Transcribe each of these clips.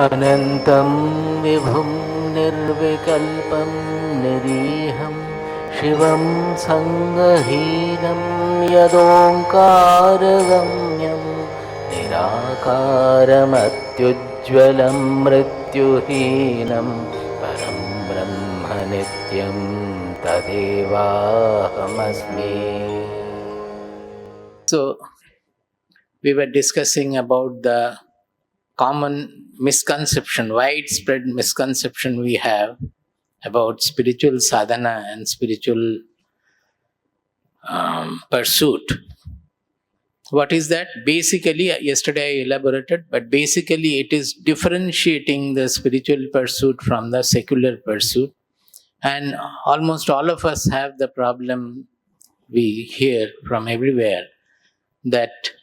अनन्तं विभुं निर्विकल्पं निरीहं शिवं सङ्गहीनं यदोङ्कारगम्यं निराकारमत्युज्ज्वलं मृत्युहीनं परं ब्रह्म नित्यं तदेवाहमस्मि. So, we were discussing about the common misconception, widespread misconception we have about spiritual sadhana and spiritual pursuit. What is that? Basically, yesterday I elaborated, but basically it is differentiating the spiritual pursuit from the secular pursuit. And almost all of us have the problem we hear from everywhere, that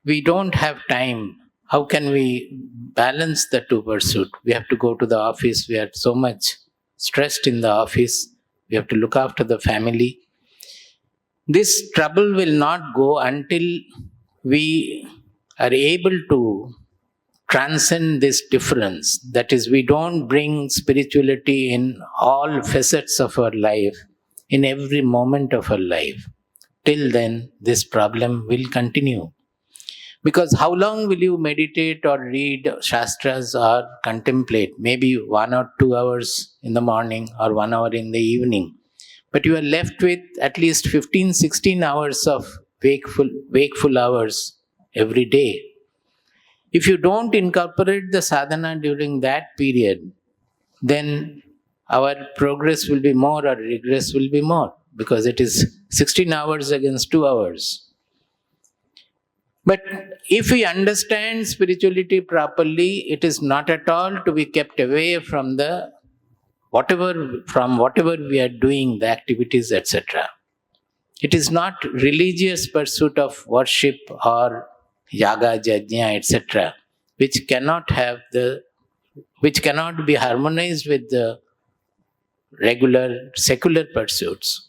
we don't have time. How can we balance the two pursuits? We have to go to the office. We are so much stressed in the office. We have to look after the family. This trouble will not go until we are able to transcend this difference. That is, we don't bring spirituality in all facets of our life, in every moment of our life. Till then, this problem will continue. Because how long will you meditate or read Shastras or contemplate? Maybe 1 or 2 hours in the morning or 1 hour in the evening. But you are left with at least 15, 16 hours of wakeful hours every day. If you don't incorporate the sadhana during that period, then our progress will be more or regress will be more, because it is 16 hours against 2 hours. But if we understand spirituality properly, it is not at all to be kept away from whatever we are doing, the activities, etc. It is not religious pursuit of worship or yaga, jajna, etc., which cannot be harmonized with the regular secular pursuits.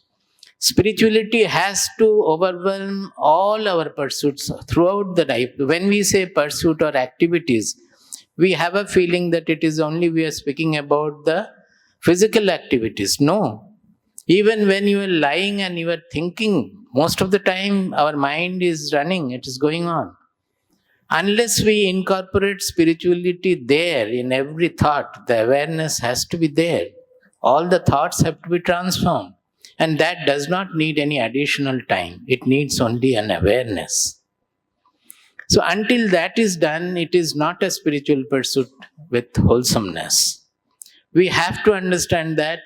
Spirituality has to overwhelm all our pursuits throughout the life. When we say pursuit or activities, we have a feeling that it is only we are speaking about the physical activities. No. Even when you are lying and you are thinking, most of the time our mind is running, it is going on. Unless we incorporate spirituality there in every thought, the awareness has to be there. All the thoughts have to be transformed. And that does not need any additional time. It needs only an awareness. So until that is done, it is not a spiritual pursuit with wholesomeness. We have to understand that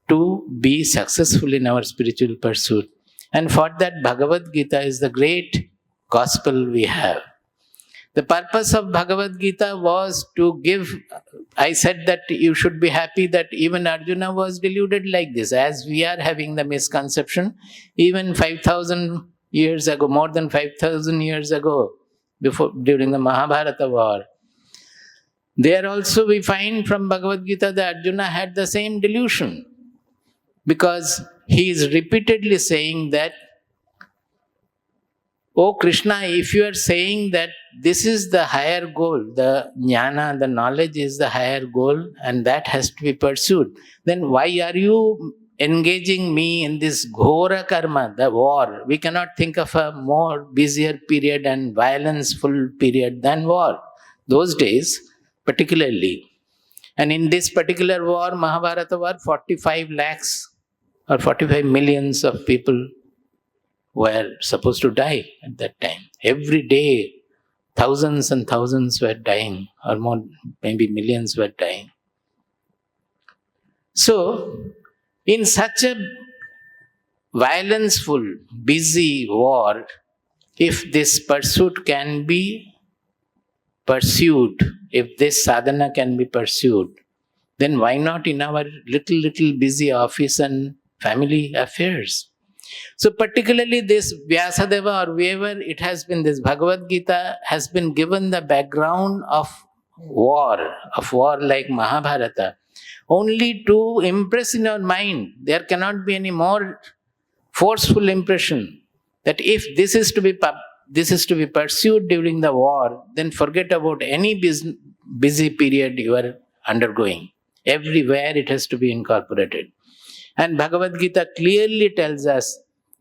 to be successful in our spiritual pursuit. And for that, Bhagavad Gita is the great gospel we have. The purpose of Bhagavad Gita was to give, I said that you should be happy that even Arjuna was deluded like this, as we are having the misconception. Even 5,000 years ago, more than 5,000 years ago, during the Mahabharata war, there also we find from Bhagavad Gita that Arjuna had the same delusion. Because he is repeatedly saying that, oh Krishna, if you are saying that this is the higher goal, the jnana, the knowledge is the higher goal and that has to be pursued, then why are you engaging me in this ghora karma, the war? We cannot think of a more busier period and violence-full period than war. Those days, particularly. And in this particular war, Mahabharata war, 45 lakhs or 45 millions of people were supposed to die at that time. Every day, thousands and thousands were dying, or more, maybe millions were dying. So, in such a violence-full, busy war, if this pursuit can be pursued, if this sadhana can be pursued, then why not in our little busy office and family affairs? So particularly this Vyasadeva or whoever it has been, this Bhagavad Gita has been given the background of war like Mahabharata, only to impress in our mind. There cannot be any more forceful impression that if this is to be pursued during the war, then forget about any busy period you are undergoing. Everywhere it has to be incorporated. And Bhagavad Gita clearly tells us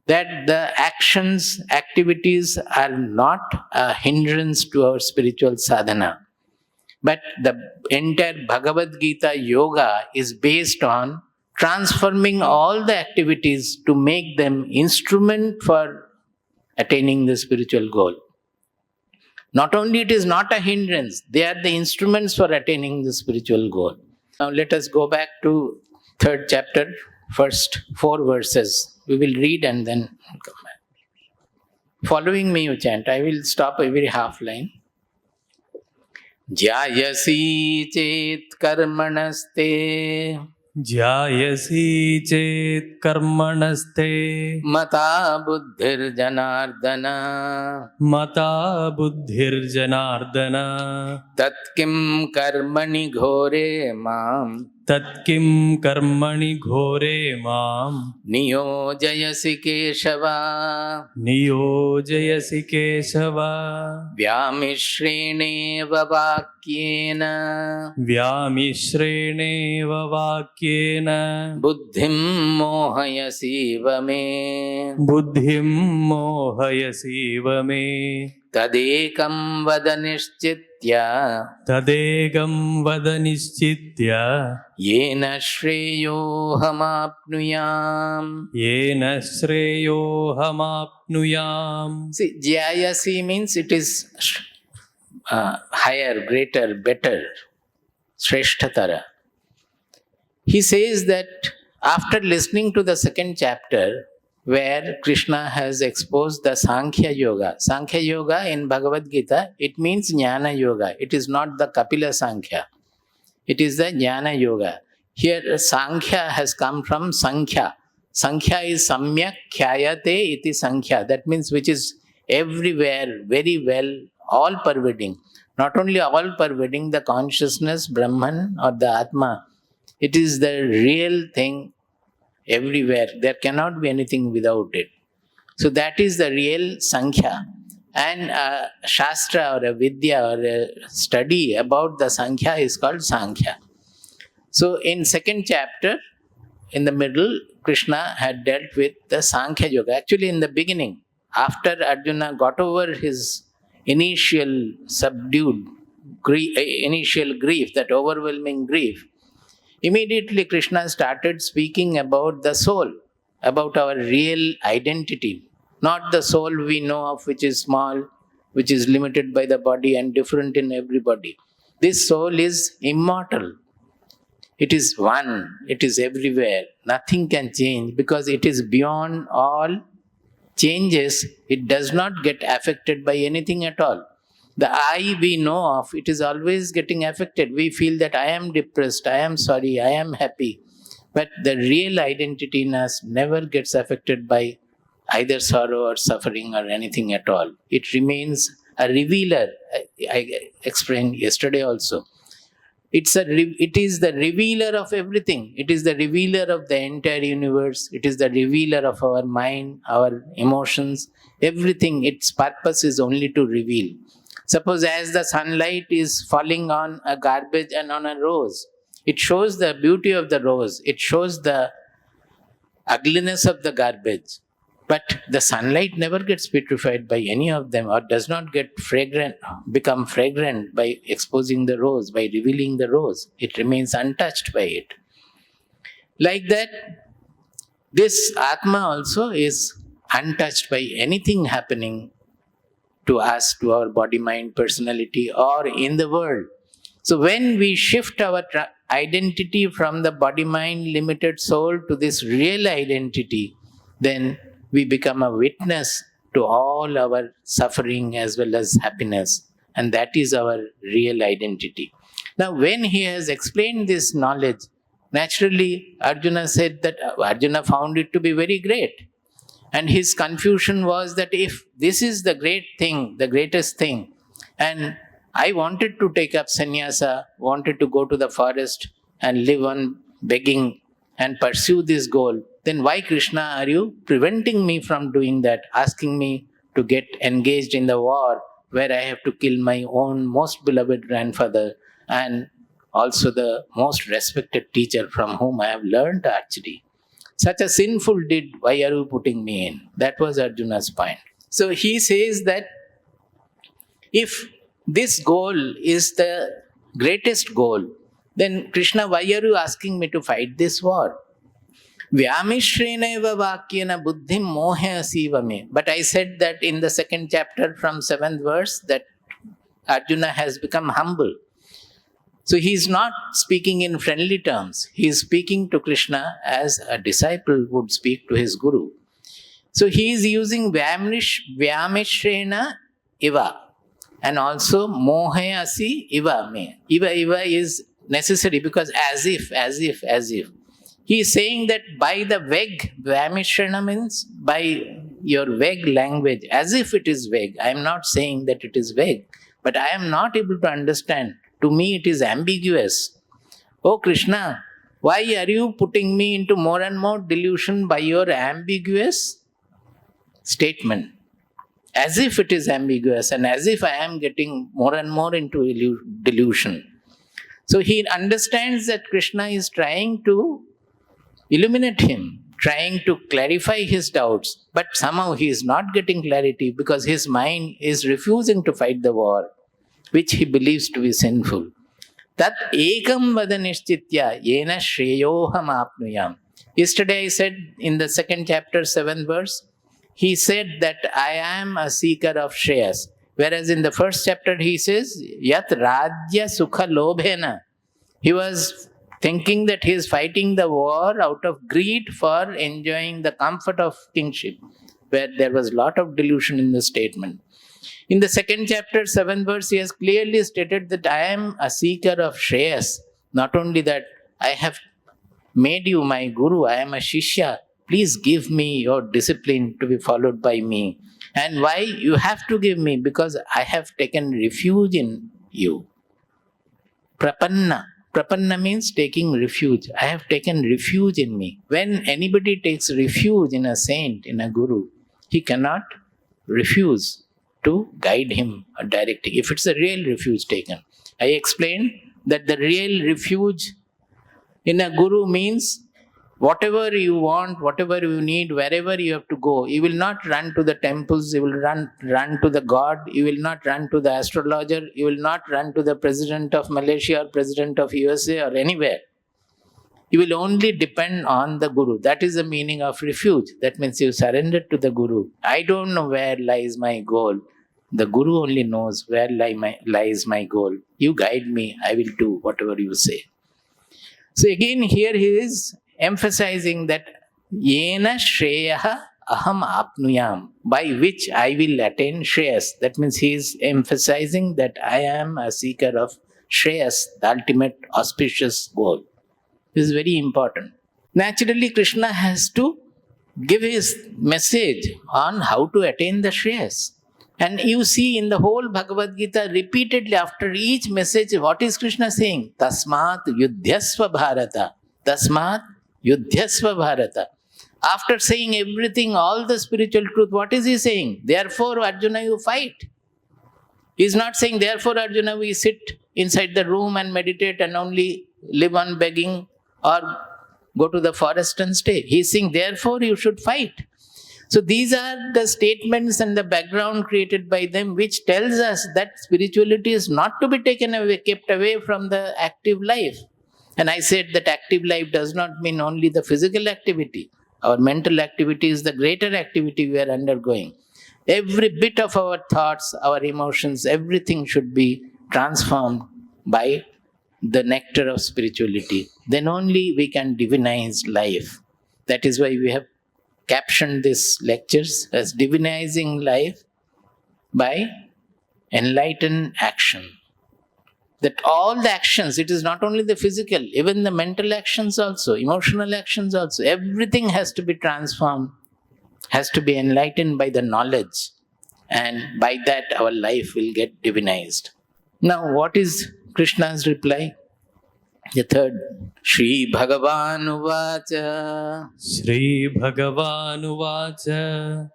that the actions, activities are not a hindrance to our spiritual sadhana. But the entire Bhagavad Gita yoga is based on transforming all the activities to make them instrument for attaining the spiritual goal. Not only it is not a hindrance, they are the instruments for attaining the spiritual goal. Now let us go back to third chapter, first 4 verses. We will read and then come back. Following me you chant. I will stop every half line. Jyayasi chet karmanaste Jyayasi chet karmanaste mata buddhir janardana mata buddhir janardana tatkim karmani ghore mam tatkim karmani ghore mam niyojayasi keshava niyojayasi keshava vyamishreneva vakyena vyamishreneva vakyena buddhim mohayasiva me buddhim mohayasiva me tadekam vada nishchitya tadegam vada nischitya yena shreyohamapnuyam. yena shreyohamapnuyam. See, jyayasi means it is higher, greater, better, shreshtatara. He says that after listening to the second chapter, where Krishna has exposed the Sankhya Yoga. Sankhya Yoga in Bhagavad Gita, it means Jnana Yoga. It is not the Kapila Sankhya. It is the Jnana Yoga. Here Sankhya has come from Sankhya. Sankhya is Samyak Khyayate iti Sankhya. That means which is everywhere, very well, all-pervading. Not only all-pervading, the consciousness, Brahman or the Atma, it is the real thing everywhere. There cannot be anything without it. So that is the real Sankhya. And a Shastra or a Vidya or a study about the Sankhya is called Sankhya. So in second chapter, in the middle, Krishna had dealt with the Sankhya Yoga. Actually in the beginning, after Arjuna got over his initial subdued initial grief, that overwhelming grief, immediately Krishna started speaking about the soul, about our real identity. Not the soul we know of, which is small, which is limited by the body and different in everybody. This soul is immortal. It is one, it is everywhere. Nothing can change because it is beyond all changes. It does not get affected by anything at all. The I we know of, it is always getting affected. We feel that I am depressed, I am sorry, I am happy. But the real identity in us never gets affected by either sorrow or suffering or anything at all. It remains a revealer. I explained yesterday also. It is the revealer of everything. It is the revealer of the entire universe. It is the revealer of our mind, our emotions, everything. Its purpose is only to reveal. Suppose as the sunlight is falling on a garbage and on a rose, it shows the beauty of the rose. It shows the ugliness of the garbage. But the sunlight never gets purified by any of them or does not get become fragrant by exposing the rose, by revealing the rose. It remains untouched by it. Like that, this Atma also is untouched by anything happening to us, to our body, mind, personality, or in the world. So when we shift our identity from the body, mind, limited soul to this real identity, then we become a witness to all our suffering as well as happiness. And that is our real identity. Now, when he has explained this knowledge, naturally, Arjuna said that Arjuna found it to be very great. And his confusion was that if this is the great thing, the greatest thing, and I wanted to take up sannyasa, wanted to go to the forest and live on begging and pursue this goal, then why, Krishna, are you preventing me from doing that, asking me to get engaged in the war where I have to kill my own most beloved grandfather, and also the most respected teacher from whom I have learned actually. Such a sinful deed, why are you putting me in? That was Arjuna's point. So he says that if this goal is the greatest goal, then Krishna, why are you asking me to fight this war? Vyamishreneva vakyena buddhim mohe asiva me. But I said that in the second chapter from 7th verse that Arjuna has become humble. So he is not speaking in friendly terms. He is speaking to Krishna as a disciple would speak to his guru. So he is using Vyamishrena iva and also mohayasi iva me. Iva is necessary because as if. He is saying that by the vague, Vyamishrena means by your vague language, as if it is vague. I am not saying that it is vague, but I am not able to understand. To me it is ambiguous. Oh Krishna, why are you putting me into more and more delusion by your ambiguous statement? As if it is ambiguous and as if I am getting more and more into delusion. So he understands that Krishna is trying to illuminate him, trying to clarify his doubts, but somehow he is not getting clarity because his mind is refusing to fight the war, which he believes to be sinful. Tat ekam vada nishtitya yena shreyoham apnuyam. Yesterday I said in the second chapter, 7th verse, he said that I am a seeker of Shreyas. Whereas in the first chapter he says, Yat Rajya Sukha Lobhena. He was thinking that he is fighting the war out of greed for enjoying the comfort of kingship, where there was a lot of delusion in the statement. In the second chapter, 7th verse, he has clearly stated that I am a seeker of Shreyas. Not only that, I have made you my guru, I am a shishya. Please give me your discipline to be followed by me. And why? You have to give me because I have taken refuge in you. Prapanna. Prapanna means taking refuge. I have taken refuge in me. When anybody takes refuge in a saint, in a guru, he cannot refuse to guide him or direct him. If it's a real refuge taken. I explained that the real refuge in a guru means whatever you want, whatever you need, wherever you have to go, you will not run to the temples, you will run to the god, you will not run to the astrologer, you will not run to the president of Malaysia or president of USA or anywhere. You will only depend on the guru. That is the meaning of refuge. That means you surrender to the guru. I don't know where lies my goal. The guru only knows where lies my goal. You guide me, I will do whatever you say. So again here he is emphasizing that yena shreyaha aham apnuyam, by which I will attain shreyas. That means he is emphasizing that I am a seeker of shreyas, the ultimate auspicious goal. This is very important. Naturally, Krishna has to give his message on how to attain the shreyas. And you see in the whole Bhagavad Gita, repeatedly after each message, what is Krishna saying? Tasmat yudhyasva bharata. Tasmat yudhyasva bharata. After saying everything, all the spiritual truth, what is he saying? Therefore, Arjuna, you fight. He is not saying, therefore, Arjuna, we sit inside the room and meditate and only live on begging or go to the forest and stay. He is saying, therefore, you should fight. So these are the statements and the background created by them which tells us that spirituality is not to be taken away, kept away from the active life. And I said that active life does not mean only the physical activity. Our mental activity is the greater activity we are undergoing. Every bit of our thoughts, our emotions, everything should be transformed by the nectar of spirituality. Then only we can divinize life. That is why we have captioned these lectures as divinizing life by enlightened action. That all the actions, it is not only the physical, even the mental actions also, emotional actions also, everything has to be transformed, has to be enlightened by the knowledge. And by that our life will get divinized. Now what is Krishna's reply? The third, Shri Bhagavan Uvacha Shri Bhagavanuvacha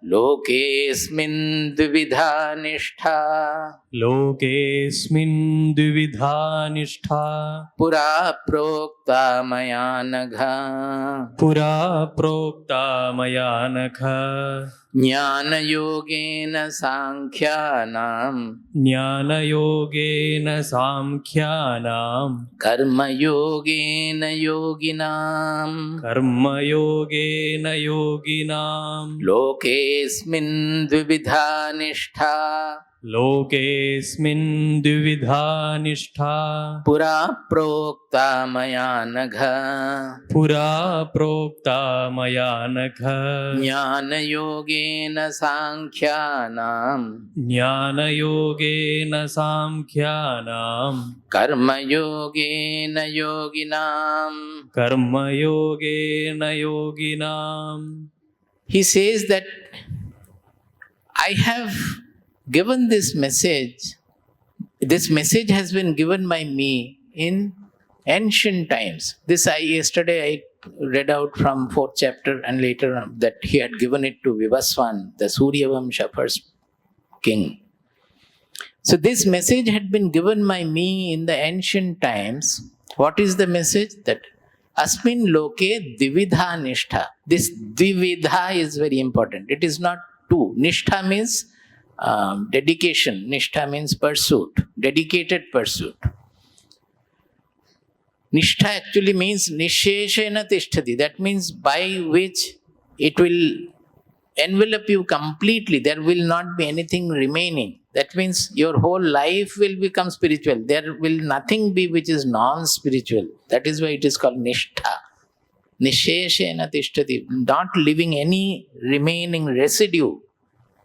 Lokesmin Dvividha Nishtha Lokesmin Dvividha Nishtha Pura Prokta Maya Nagha Pura Prokta Maya Nakha Jnana Yogena Sankhyanam Jnana Yogena Samkhyanam Karma Yogena Yoginam Karma Yogena Yoginam Lokesmin Dvividha Nishtha Lokesmin Dvividha Nishtha Pura Prokta Maya Nagha Pura Prokta Maya Nakha Jnana Yogena Sankhyanam Jnana Yogena Samkhyanam Karma Yogena Yoginam. Karma Yogena Yoginam. He says that I have given this message. This message has been given by me in ancient times. This yesterday I read out from 4th chapter, and later on that he had given it to Vivaswan, the Suryavamsha first king. So this message had been given by me in the ancient times. What is the message? That Asmin Loke Dividha Nishtha. This Dividha is very important. It is not two. Nishtha means dedication. Nishtha means pursuit, dedicated pursuit. Nishtha actually means Nisheshena Tishtati. That means by which it will envelop you completely. There will not be anything remaining. That means your whole life will become spiritual. There will nothing be which is non-spiritual. That is why it is called Nishtha. Nisheshena Tishtati. Not leaving any remaining residue.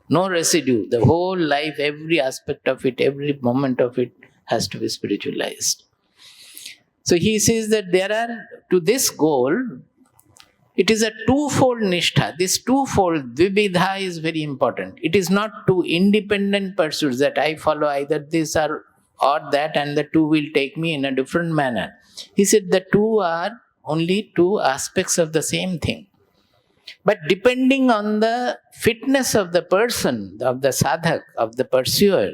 No residue. The whole life, every aspect of it, every moment of it has to be spiritualized. So he says that there are, to this goal, it is a twofold nishtha. This twofold dvibidha is very important. It is not two independent pursuits that I follow either this or that, and the two will take me in a different manner. He said the two are only two aspects of the same thing. But depending on the fitness of the person, of the sadhak, of the pursuer,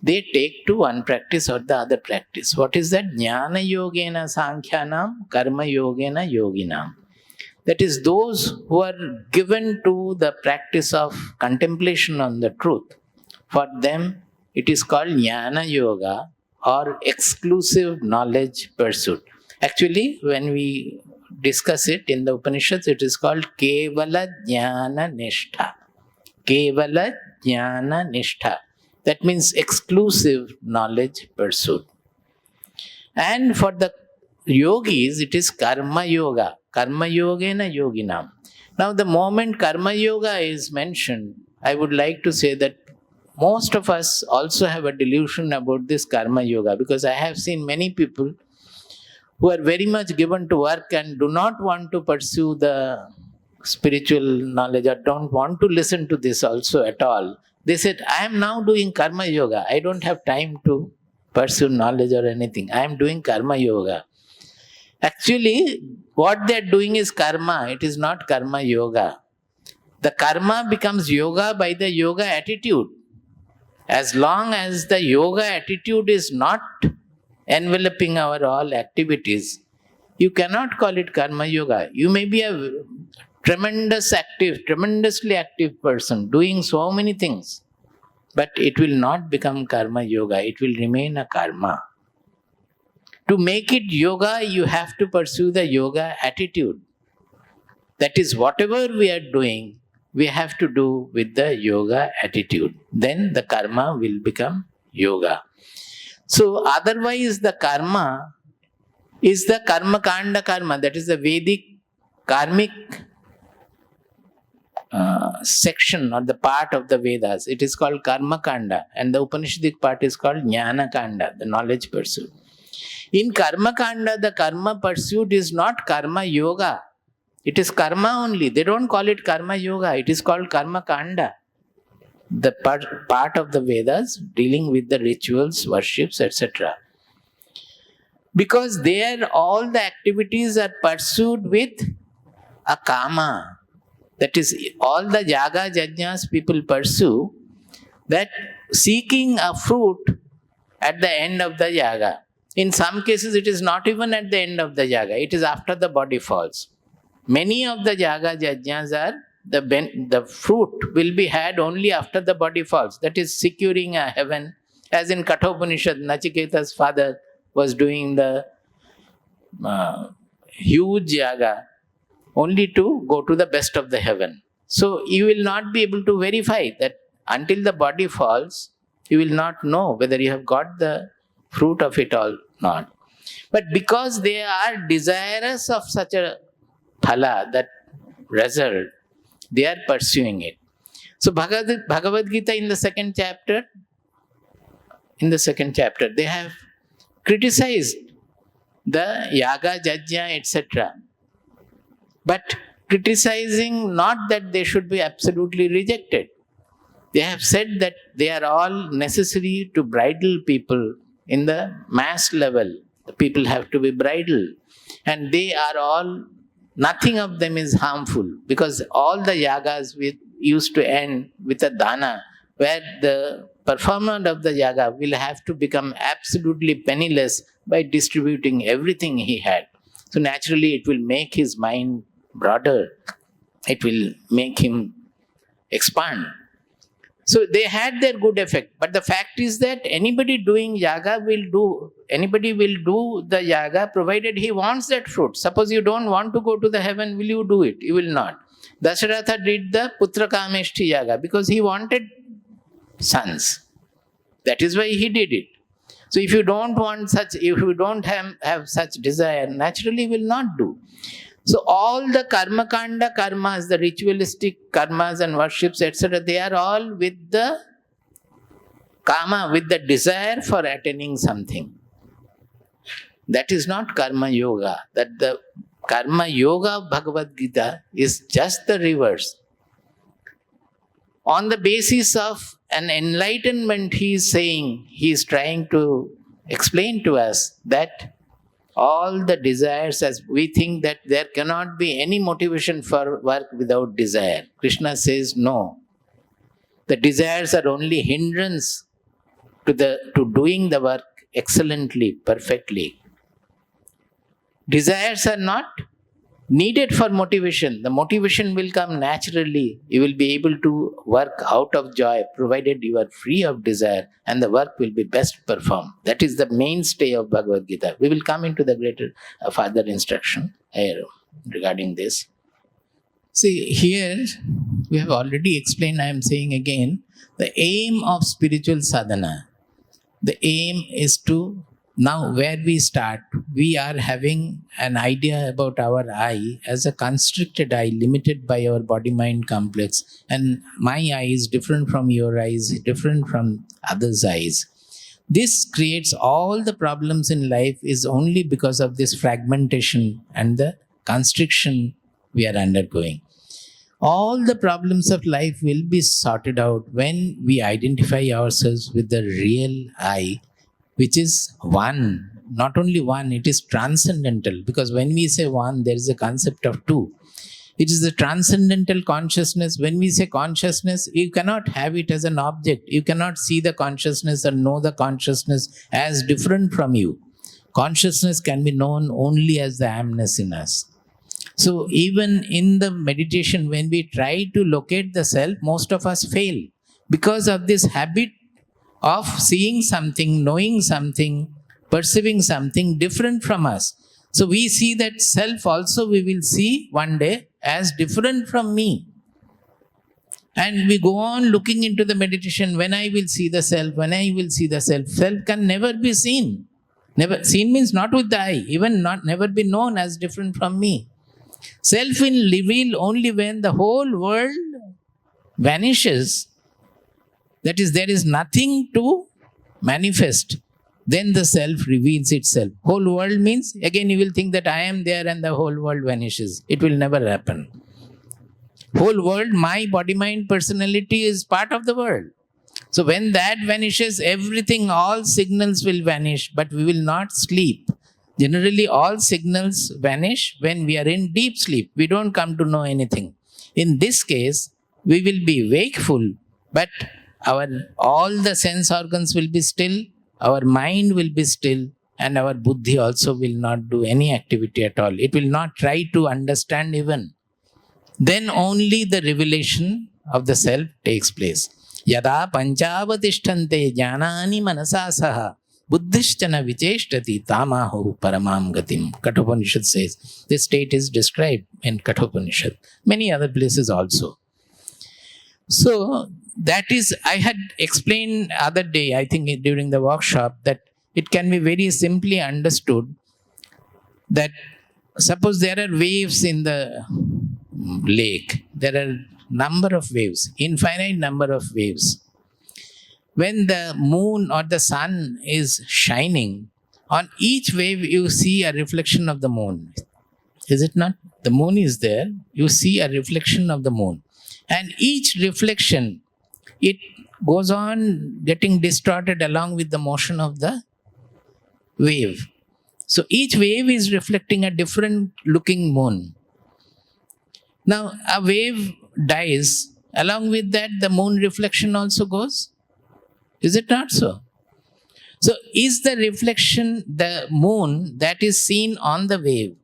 they take to one practice or the other practice. What is that? Jnana Yogena Sankhyanam, Karma Yogena Yoginam. That is, those who are given to the practice of contemplation on the truth. For them, it is called Jnana Yoga or exclusive knowledge pursuit. Actually, when we discuss it in the Upanishads, it is called Kevala Jnana Nishtha. Kevala Jnana Nishtha. That means exclusive knowledge pursuit. And for the yogis, it is Karma Yoga. Karma Yogena Yoginam. Now, the moment Karma Yoga is mentioned, I would like to say that most of us also have a delusion about this Karma Yoga, because I have seen many people who are very much given to work and do not want to pursue the spiritual knowledge or don't want to listen to this also at all. They said, I am now doing Karma Yoga. I don't have time to pursue knowledge or anything. I am doing Karma Yoga. Actually, what they are doing is karma. It is not Karma Yoga. The karma becomes yoga by the yoga attitude. As long as the yoga attitude is not enveloping our all activities, you cannot call it Karma Yoga. You may be a tremendously active person doing so many things, but it will not become Karma Yoga. It will remain a karma. To make it yoga, you have to pursue the yoga attitude. That is, whatever we are doing, we have to do with the yoga attitude. Then the karma will become yoga. So, otherwise, the karma is the karma kanda karma. That is the Vedic karmic section or the part of the Vedas. It is called karma kanda, and the Upanishadic part is called jnana kanda, the knowledge pursuit. In karma kanda, the karma pursuit is not karma yoga. It is karma only. They don't call it karma yoga. It is called karma kanda. The part of the Vedas dealing with the rituals, worships, etc. Because there all the activities are pursued with a kama. That is, all the yaga yajnas people pursue, that seeking a fruit at the end of the yaga. In some cases, it is not even at the end of the yaga, it is after the body falls. Many of the yaga yajnas are the fruit will be had only after the body falls. That is securing a heaven. As in Kathopanishad, Nachiketa's father was doing the huge yaga only to go to the best of the heaven. So you will not be able to verify that until the body falls, you will not know whether you have got the fruit of it or not. But because they are desirous of such a phala, that result, they are pursuing it. So Bhagavad Gita in the second chapter, they have criticized the yaga, jajna, etc. But criticizing not that they should be absolutely rejected. They have said that they are all necessary to bridle people in the mass level. The people have to be bridled. And they are all, nothing of them is harmful, because all the yagas used to end with a dana, where the performer of the yaga will have to become absolutely penniless by distributing everything he had. So naturally it will make his mind broader. It will make him expand. So they had their good effect. But the fact is that anybody will do the yaga provided he wants that fruit. Suppose you don't want to go to the heaven, will you do it? You will not. Dasharatha did the Putra Kameshti yaga because he wanted sons. That is why he did it. So if you don't have such desire, naturally you will not do. So all the karma kanda karmas, the ritualistic karmas and worships, etc., they are all with the kama, with the desire for attaining something. That is not karma yoga. That the karma yoga of Bhagavad Gita is just the reverse. On the basis of an enlightenment, he is trying to explain to us that all the desires, as we think that there cannot be any motivation for work without desire. Krishna says no. The desires are only hindrance to doing the work excellently, perfectly. Desires are not needed for motivation. The motivation will come naturally. You will be able to work out of joy, provided you are free of desire, and the work will be best performed. That is the mainstay of Bhagavad Gita. We will come into the greater further instruction here regarding this. See, here we have already explained, I am saying again, the aim of spiritual sadhana. The aim is to, now where we start, we are having an idea about our I as a constricted I, limited by our body-mind complex. And my I is different from your eyes, different from others' eyes. This creates all the problems in life is only because of this fragmentation and the constriction we are undergoing. All the problems of life will be sorted out when we identify ourselves with the real I, which is one. Not only one, it is transcendental. Because when we say one, there is a concept of two. It is the transcendental consciousness. When we say consciousness, you cannot have it as an object. You cannot see the consciousness or know the consciousness as different from you. Consciousness can be known only as the I-amness in us. So even in the meditation, when we try to locate the self, most of us fail because of this habit of seeing something, knowing something, perceiving something different from us. So we see that self also we will see one day as different from me. And we go on looking into the meditation, when I will see the self, when I will see the self. Self can never be seen. Never seen means not with the eye, even never be known as different from me. Self will reveal only when the whole world vanishes. That is, there is nothing to manifest. Then the self reveals itself. Whole world means, again you will think that I am there and the whole world vanishes. It will never happen. Whole world, my body, mind, personality is part of the world. So when that vanishes, everything, all signals will vanish, but we will not sleep. Generally, all signals vanish when we are in deep sleep. We don't come to know anything. In this case, we will be wakeful, but our all the sense organs will be still, our mind will be still, and our buddhi also will not do any activity at all. It will not try to understand even. Then only the revelation of the self takes place. Yada panchavatishtante jnanani manasasaha buddhishtana vicheshtati tamahu paramam gatim. Kathopanishad says. This state is described in Kathopanishad. Many other places also. So that is, I had explained other day, I think during the workshop, that it can be very simply understood that suppose there are waves in the lake, there are number of waves, infinite number of waves. When the moon or the sun is shining, on each wave you see a reflection of the moon. Is it not? The moon is there, you see a reflection of the moon. And each reflection, it goes on getting distorted along with the motion of the wave. So each wave is reflecting a different looking moon. Now a wave dies, along with that the moon reflection also goes. Is it not so? So is the reflection, the moon that is seen on the wave,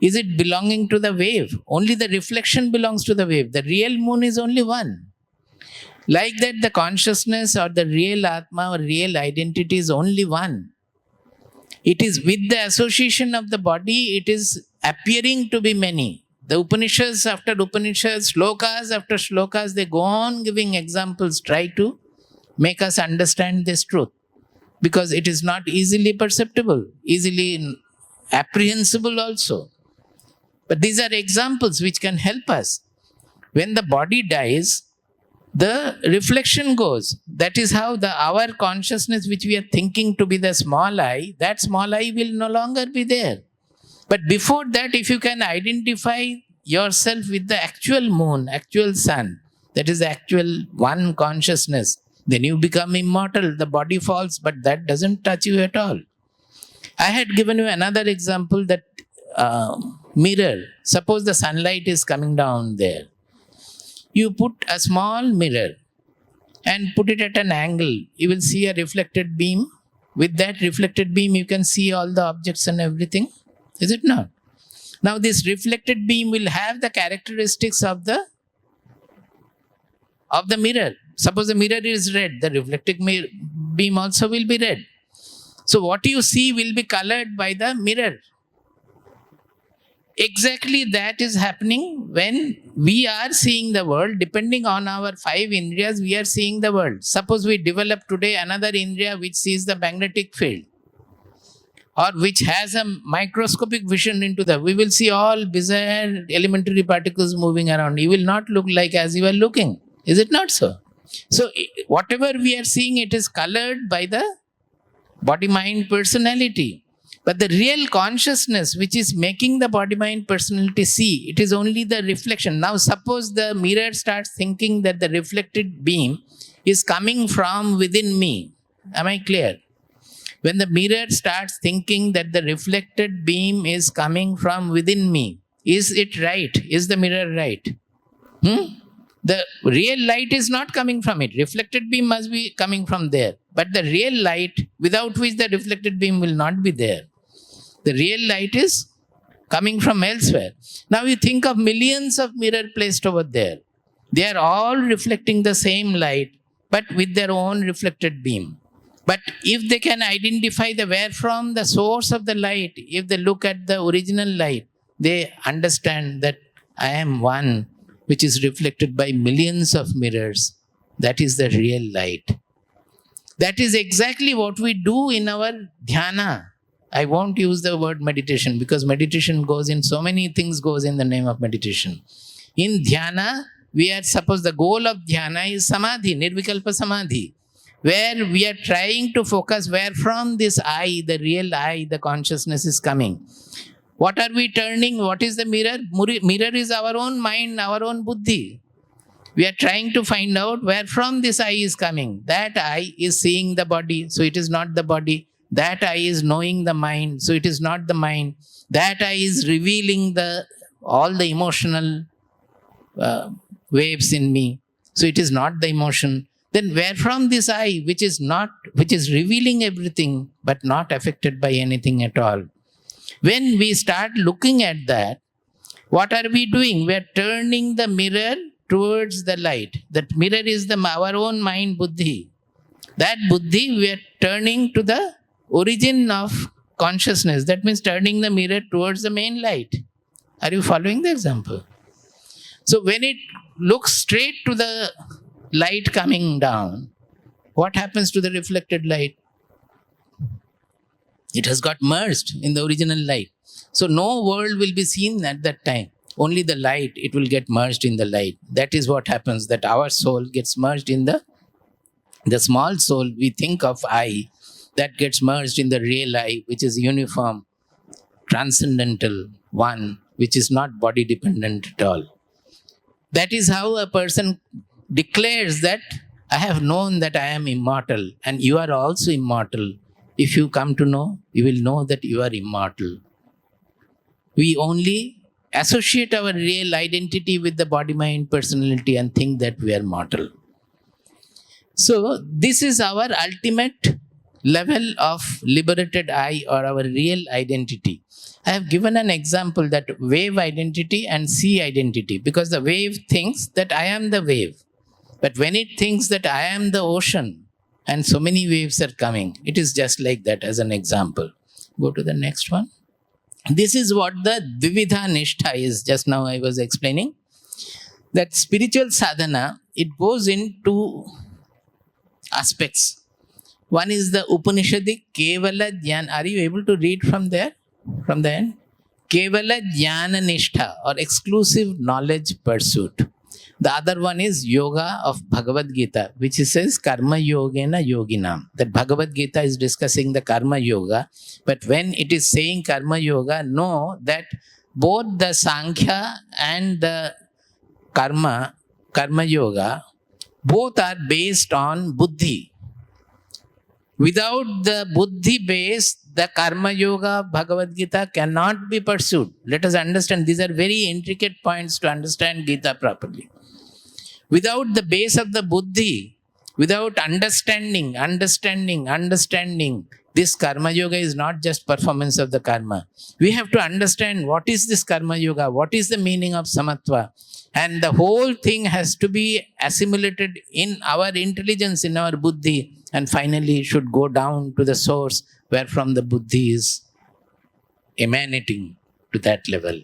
is it belonging to the wave? Only the reflection belongs to the wave. The real moon is only one. Like that, the consciousness or the real Atma or real identity is only one. It is with the association of the body, it is appearing to be many. The Upanishads after Upanishads, slokas after slokas, they go on giving examples, try to make us understand this truth. Because it is not easily perceptible, easily apprehensible also. But these are examples which can help us. When the body dies, the reflection goes. That is how our consciousness, which we are thinking to be the small I, that small I will no longer be there. But before that, if you can identify yourself with the actual moon, actual sun, that is the actual one consciousness, then you become immortal. The body falls, but that doesn't touch you at all. I had given you another example, that mirror. Suppose the sunlight is coming down there. You put a small mirror and put it at an angle. You will see a reflected beam. With that reflected beam, you can see all the objects and everything. Is it not? Now this reflected beam will have the characteristics of the mirror. Suppose the mirror is red, the reflected beam also will be red. So what you see will be colored by the mirror. Exactly that is happening when we are seeing the world. Depending on our 5 indriyas, we are seeing the world. Suppose we develop today another indriya which sees the magnetic field, or which has a microscopic vision into we will see all bizarre elementary particles moving around. You will not look like as you are looking. Is it not so? So whatever we are seeing, it is colored by the body-mind personality. But the real consciousness which is making the body-mind personality see, it is only the reflection. Now suppose the mirror starts thinking that the reflected beam is coming from within me. Am I clear? When the mirror starts thinking that the reflected beam is coming from within me, is it right? Is the mirror right? The real light is not coming from it. Reflected beam must be coming from there. But the real light, without which the reflected beam will not be there. The real light is coming from elsewhere. Now you think of millions of mirrors placed over there. They are all reflecting the same light, but with their own reflected beam. But if they can identify where from the source of the light, if they look at the original light, they understand that I am one which is reflected by millions of mirrors. That is the real light. That is exactly what we do in our dhyana. I won't use the word meditation because meditation goes in so many things goes in the name of meditation. In dhyana, suppose the goal of dhyana is samadhi, nirvikalpa samadhi, where we are trying to focus where from this I, the real I, the consciousness is coming. What are we turning? What is the mirror? Mirror is our own mind, our own buddhi. We are trying to find out where from this I is coming. That I is seeing the body, so it is not the body. That I is knowing the mind, so it is not the mind. That I is revealing all the emotional waves in me, so it is not the emotion. Then where from this I, which is revealing everything but not affected by anything at all? When we start looking at that, what are we doing? We are turning the mirror towards the light. That mirror is our own mind, buddhi. That buddhi we are turning to the origin of consciousness. That means turning the mirror towards the main light. Are you following the example? So when it looks straight to the light coming down, what happens to the reflected light? It has got merged in the original light. So no world will be seen at that time. Only the light, it will get merged in the light. That is what happens, that our soul gets merged in the small soul we think of I, that gets merged in the real I, which is uniform, transcendental one, which is not body dependent at all. That is how a person declares that I have known that I am immortal, and you are also immortal. If you come to know, you will know that you are immortal. We only associate our real identity with the body, mind, personality and think that we are mortal. So this is our ultimate level of liberated I, or our real identity. I have given an example, that wave identity and sea identity, because the wave thinks that I am the wave. But when it thinks that I am the ocean and so many waves are coming, it is just like that, as an example. Go to the next one. This is what the Dvivida Nishtha is. Just now I was explaining that spiritual sadhana, it goes into aspects. One is the Upanishadic Kevala Jnana. Are you able to read from there? From the end? Kevala Jnana Nishtha, or exclusive knowledge pursuit. The other one is Yoga of Bhagavad Gita, which says Karma Yogena Yoginam. That Bhagavad Gita is discussing the Karma Yoga. But when it is saying Karma Yoga, know that both the Sankhya and the Karma Yoga, both are based on buddhi. Without the buddhi base, the Karma Yoga of Bhagavad Gita cannot be pursued. Let us understand, these are very intricate points to understand Gita properly. Without the base of the buddhi, without understanding, this Karma Yoga is not just performance of the karma. We have to understand what is this Karma Yoga, what is the meaning of samatwa. And the whole thing has to be assimilated in our intelligence, in our buddhi, and finally should go down to the source where from the buddhi is emanating to that level.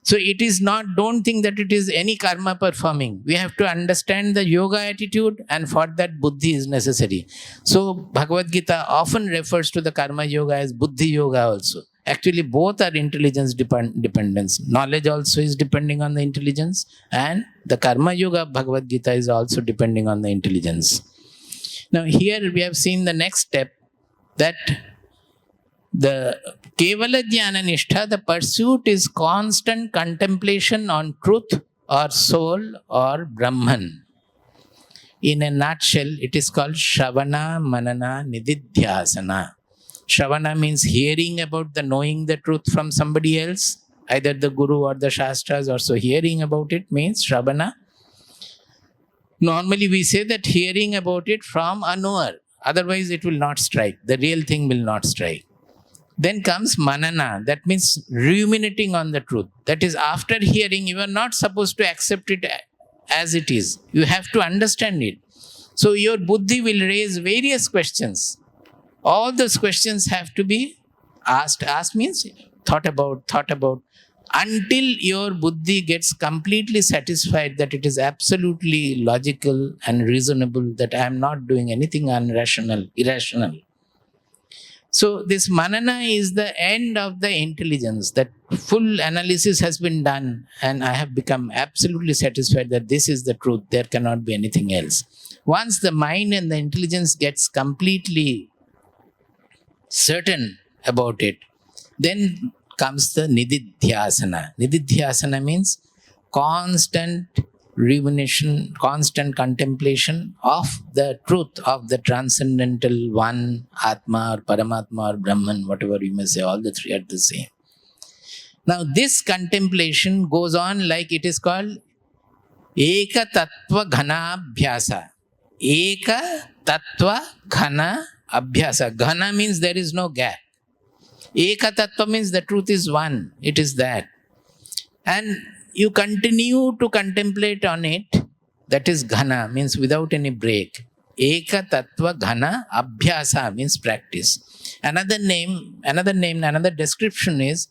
So it is not, don't think that it is any karma performing. We have to understand the yoga attitude, and for that buddhi is necessary. So Bhagavad Gita often refers to the Karma Yoga as buddhi yoga also. Actually both are intelligence dependence. Knowledge also is depending on the intelligence, and the Karma Yoga of Bhagavad Gita is also depending on the intelligence. Now here we have seen the next step, that the Kevala Jnana Nishtha, the pursuit is constant contemplation on truth or soul or Brahman. In a nutshell, it is called Shravana Manana Nididhyasana. Shravana means hearing about the knowing the truth from somebody else, either the Guru or the Shastras, or so hearing about it means Shravana. Normally we say that hearing about it from a knower, otherwise it will not strike, the real thing will not strike. Then comes manana, that means ruminating on the truth. That is, after hearing, you are not supposed to accept it as it is. You have to understand it. So your buddhi will raise various questions. All those questions have to be asked. Asked means thought about, until your buddhi gets completely satisfied that it is absolutely logical and reasonable, that I am not doing anything irrational. So this manana is the end of the intelligence, that full analysis has been done and I have become absolutely satisfied that this is the truth, there cannot be anything else. Once the mind and the intelligence gets completely certain about it, then comes the nididhyasana. Nididhyasana means constant rumination, constant contemplation of the truth of the transcendental one, Atma or Paramatma or Brahman, whatever you may say, all the three are the same. Now, this contemplation goes on like it is called Eka Tattva Ghana Abhyasa. Eka Tattva Ghana Abhyasa. Ghana means there is no gap. Eka Tattva means the truth is one. It is that. And you continue to contemplate on it. That is Ghana, means without any break. Eka Tattva Ghana Abhyasa means practice. Another description is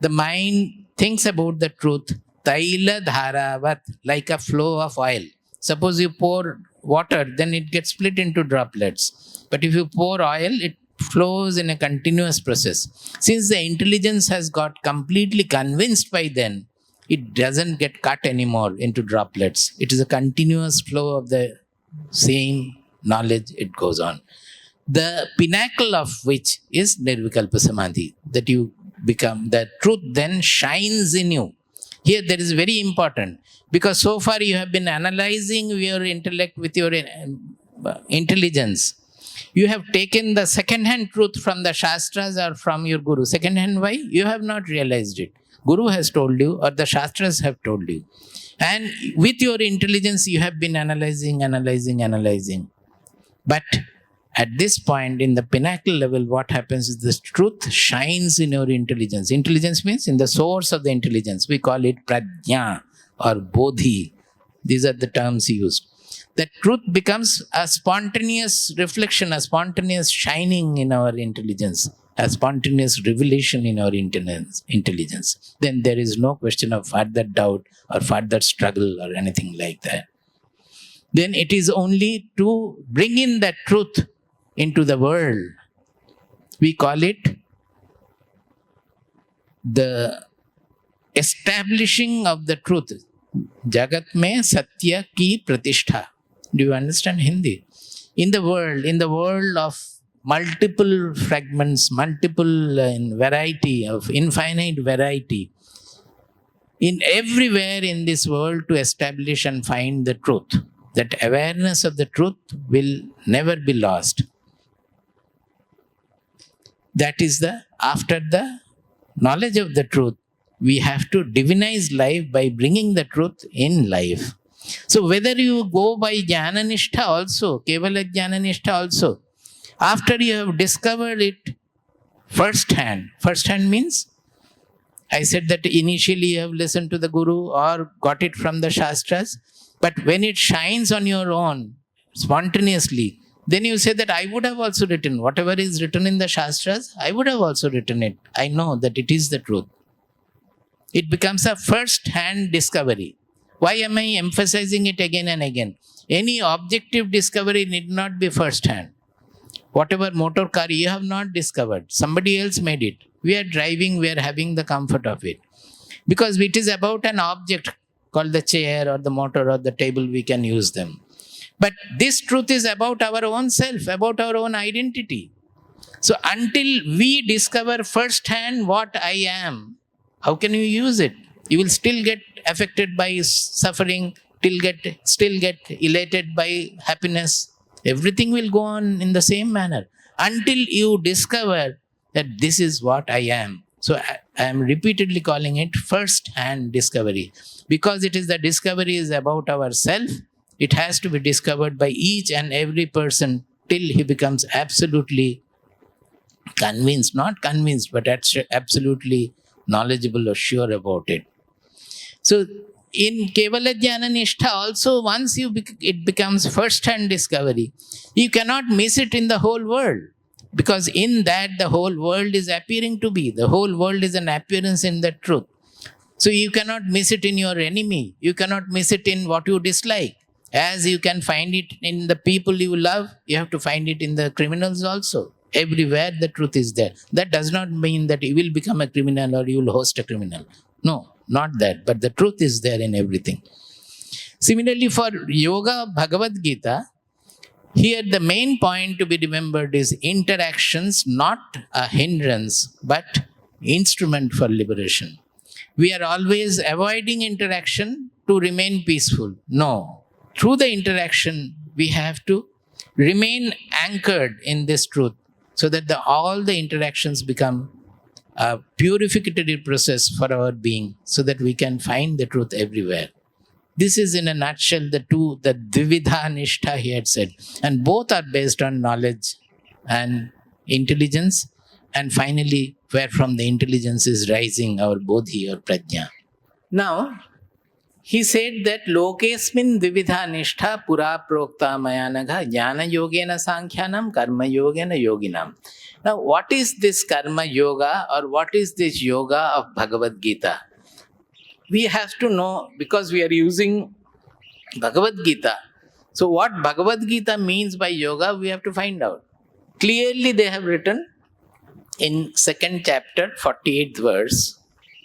the mind thinks about the truth, Taila Dharavat, like a flow of oil. Suppose you pour water, then it gets split into droplets. But if you pour oil, it flows in a continuous process. Since the intelligence has got completely convinced by then, it doesn't get cut anymore into droplets. It is a continuous flow of the same knowledge, it goes on. The pinnacle of which is Nirvikalpa Samadhi, that you become, the truth then shines in you. Here that is very important, because so far you have been analyzing your intellect with your intelligence. You have taken the second-hand truth from the Shastras or from your Guru. Second-hand, why? You have not realized it. Guru has told you or the Shastras have told you. And with your intelligence, you have been analyzing. But at this point, in the pinnacle level, what happens is this truth shines in your intelligence. Intelligence means in the source of the intelligence. We call it prajna or bodhi. These are the terms used. The truth becomes a spontaneous reflection, a spontaneous shining in our intelligence, a spontaneous revelation in our intelligence. Then there is no question of further doubt or further struggle or anything like that. Then it is only to bring in that truth into the world. We call it the establishing of the truth. Jagat mein satya ki pratishtha. Do you understand Hindi? In the world of multiple fragments, multiple variety, of infinite variety, in everywhere in this world to establish and find the truth. That awareness of the truth will never be lost. That is after the knowledge of the truth, we have to divinize life by bringing the truth in life. So whether you go by Jnana Nishtha also, Kevala Jnana Nishtha also, after you have discovered it first hand means, I said that initially you have listened to the Guru or got it from the Shastras, but when it shines on your own, spontaneously, then you say that I would have also written, whatever is written in the Shastras, I would have also written it. I know that it is the truth. It becomes a first-hand discovery. Why am I emphasizing it again and again? Any objective discovery need not be first-hand. Whatever motor car you have not discovered, somebody else made it. We are driving, we are having the comfort of it. Because it is about an object called the chair or the motor or the table, we can use them. But this truth is about our own self, about our own identity. So until we discover firsthand what I am, how can you use it? You will still get affected by suffering, still get elated by happiness. Everything will go on in the same manner until you discover that this is what I am. So I am repeatedly calling it first-hand discovery, because it is the discovery is about ourself. It has to be discovered by each and every person till he becomes absolutely convinced, not convinced, but absolutely knowledgeable or sure about it. So in Kevala Jnana Nishtha also, once it becomes first-hand discovery, you cannot miss it in the whole world. Because in that the whole world is appearing to be. The whole world is an appearance in the truth. So you cannot miss it in your enemy. You cannot miss it in what you dislike. As you can find it in the people you love, you have to find it in the criminals also. Everywhere the truth is there. That does not mean that you will become a criminal or you will host a criminal. No, not that. But the truth is there in everything. Similarly, for Yoga Bhagavad Gita, here the main point to be remembered is interactions, not a hindrance, but instrument for liberation. We are always avoiding interaction to remain peaceful. No. Through the interaction, we have to remain anchored in this truth so that all the interactions become a purificatory process for our being so that we can find the truth everywhere. This is in a nutshell the Dvividha Nishtha he had said. And both are based on knowledge and intelligence. And finally, where from the intelligence is rising our bodhi or prajna. Now, he said that Lokesmin Dvividha Nishtha Pura Prokta Mayanagha Jnana Yogena Sankhyanam Karma Yogena Yoginam. Now, what is this Karma Yoga or what is this Yoga of Bhagavad Gita? We have to know because we are using Bhagavad Gita. So, what Bhagavad Gita means by yoga, we have to find out. Clearly, they have written in 2nd chapter, 48th verse.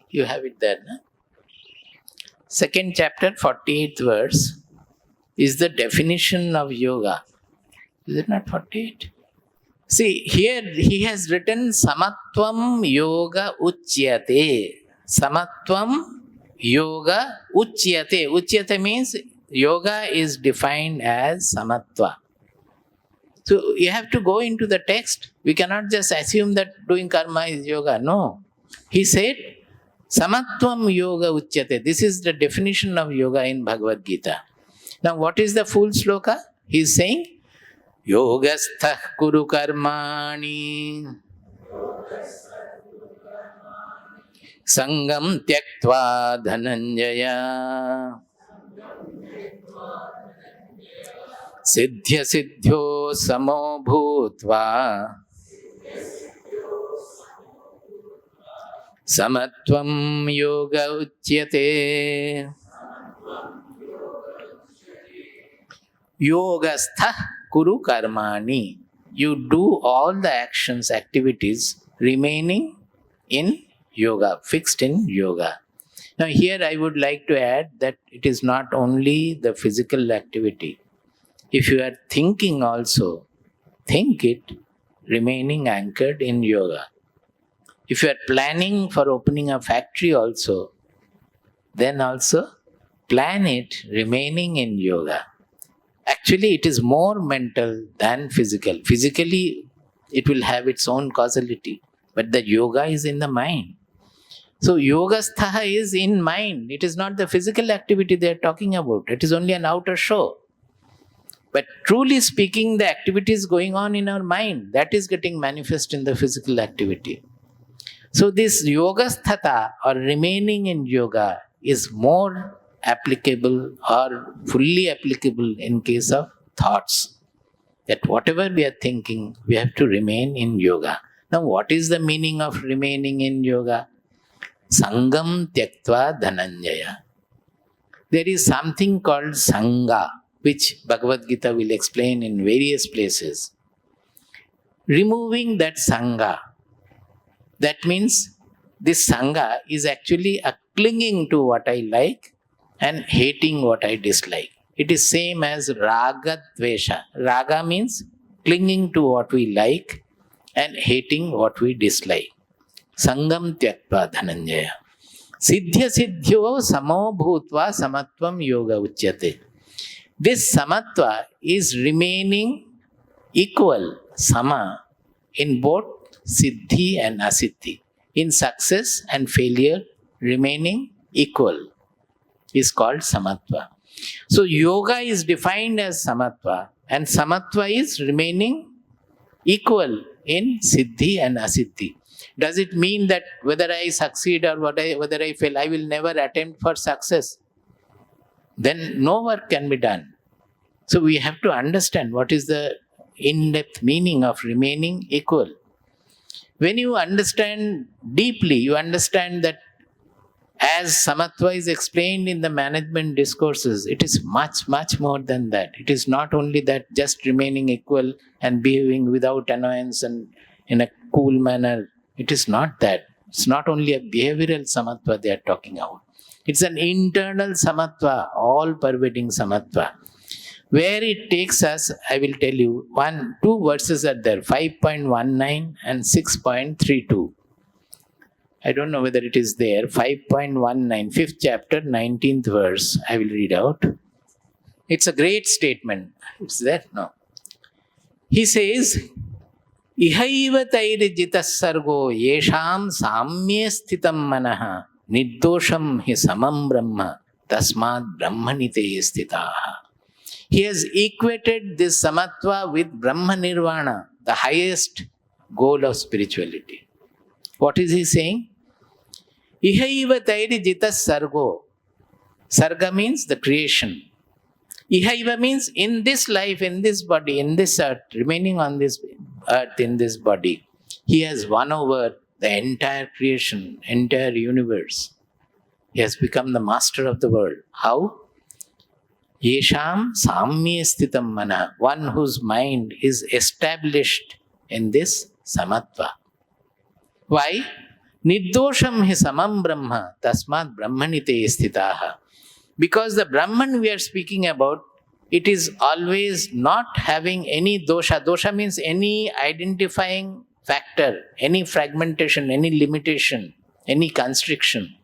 You have it there, no? 2nd chapter, 48th verse is the definition of yoga. Is it not 48? See, here he has written Samatvam Yoga Uchyate. Samatvam Yoga Uchyate. Uchyate means yoga is defined as samatva. So you have to go into the text. We cannot just assume that doing karma is yoga. No. He said, Samatvam Yoga Uchyate. This is the definition of yoga in Bhagavad Gita. Now what is the full sloka? He is saying, Yogastha Kuru Karmani Sangam Tyaktva Dhananjaya Siddhya Siddhyo Samo Bhutva Samatvam Yoga Uchyate. Yogastha Kuru Karmani. You do all the actions, activities remaining in yoga, fixed in yoga. Now here I would like to add that it is not only the physical activity. If you are thinking also, think it remaining anchored in yoga. If you are planning for opening a factory also, then also plan it remaining in yoga. Actually, it is more mental than physical. Physically, it will have its own causality, but the yoga is in the mind. So, yogastha is in mind. It is not the physical activity they are talking about. It is only an outer show. But truly speaking, the activity is going on in our mind. That is getting manifest in the physical activity. So, this yogasthata or remaining in yoga is more applicable or fully applicable in case of thoughts. That whatever we are thinking, we have to remain in yoga. Now, what is the meaning of remaining in yoga? Sangam Tyaktva Dhananjaya. There is something called Sangha, which Bhagavad Gita will explain in various places. Removing that Sangha, that means this Sangha is actually a clinging to what I like and hating what I dislike. It is same as Raga Dvesha. Raga means clinging to what we like and hating what we dislike. Sangam Tyaktva Dhananjaya. Siddhya Siddhyo Samo Bhutva Samatvam Yoga Uchyate. This samatva is remaining equal, sama, in both siddhi and asiddhi. In success and failure, remaining equal is called samatva. So, yoga is defined as samatva, and samatva is remaining equal in siddhi and asiddhi. Does it mean that whether I succeed or whether I fail, I will never attempt for success? Then no work can be done. So we have to understand what is the in-depth meaning of remaining equal. When you understand deeply, you understand that as samatva is explained in the management discourses, it is much, much more than that. It is not only that just remaining equal and behaving without annoyance and in a cool manner. It is not that. It's not only a behavioral samatva they are talking about. It's an internal samatva, all-pervading samatva. Where it takes us, I will tell you, two verses are there, 5.19 and 6.32. I don't know whether it is there. 5.19, 5th chapter, 19th verse. I will read out. It's a great statement. It's there? No. He says, Ihaiva tairijita sargo yesham samye sthitam manaha niddosham hi samam brahma tasmad brahmanite sthitaha. He has equated this samatva with Brahma Nirvana, the highest goal of spirituality. What is he saying? Ihaiva tairijita sargo. Sarga means the creation. Ihaiva means in this life, in this body, in this earth, remaining on this earth, in this body, he has won over the entire creation, entire universe. He has become the master of the world. How? Yesham samye sthitam mana, one whose mind is established in this samatva. Why? Niddosham hi samam brahma, tasmat brahmanite sthitaha. Because the Brahman we are speaking about, it is always not having any dosha. Dosha means any identifying factor, any fragmentation, any limitation, any constriction.